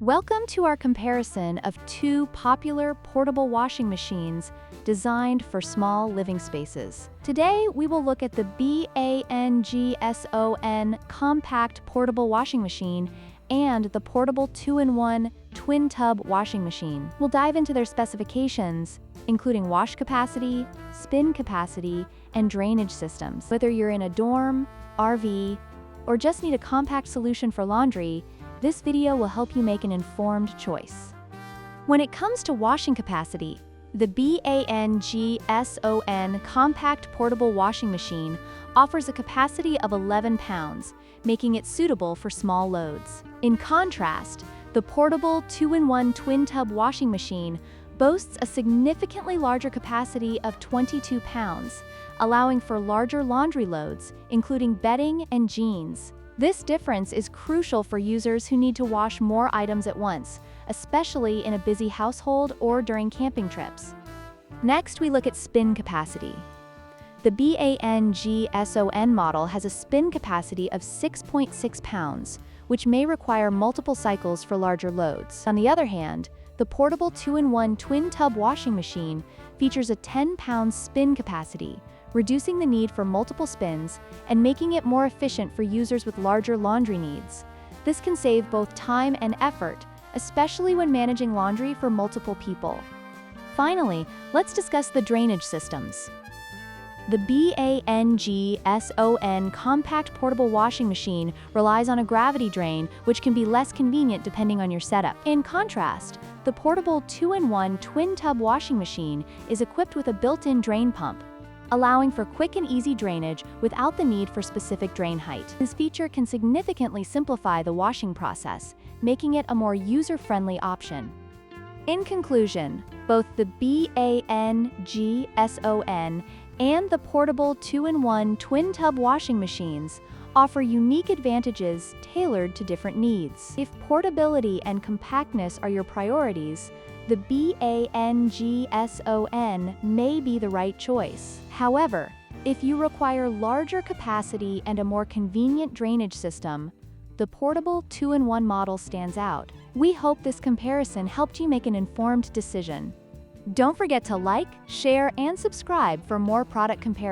Welcome to our comparison of two popular portable washing machines designed for small living spaces. Today, we will look at the BANGSON compact portable washing machine and the portable 2-in-1 twin tub washing machine. We'll dive into their specifications, including wash capacity, spin capacity, and drainage systems. Whether you're in a dorm, RV, or just need a compact solution for laundry, this video will help you make an informed choice. When it comes to washing capacity, the BANGSON compact portable washing machine offers a capacity of 11 pounds, making it suitable for small loads. In contrast, the portable 2-in-1 twin tub washing machine boasts a significantly larger capacity of 22 pounds, allowing for larger laundry loads, including bedding and jeans. This difference is crucial for users who need to wash more items at once, especially in a busy household or during camping trips. Next, we look at spin capacity. The BANGSON model has a spin capacity of 6.6 pounds, which may require multiple cycles for larger loads. On the other hand, the portable 2-in-1 twin tub washing machine features a 10-pound spin capacity, reducing the need for multiple spins and making it more efficient for users with larger laundry needs. This can save both time and effort, especially when managing laundry for multiple people. Finally, let's discuss the drainage systems. The BANGSON compact portable washing machine relies on a gravity drain, which can be less convenient depending on your setup. In contrast, the portable 2-in-1 twin tub washing machine is equipped with a built-in drain pump, allowing for quick and easy drainage without the need for specific drain height. This feature can significantly simplify the washing process, making it a more user-friendly option. In conclusion, both the BANGSON and the portable 2-in-1 twin tub washing machines offer unique advantages tailored to different needs. If portability and compactness are your priorities, the BANGSON may be the right choice. However, if you require larger capacity and a more convenient drainage system, the portable 2-in-1 model stands out. We hope this comparison helped you make an informed decision. Don't forget to like, share, and subscribe for more product comparisons.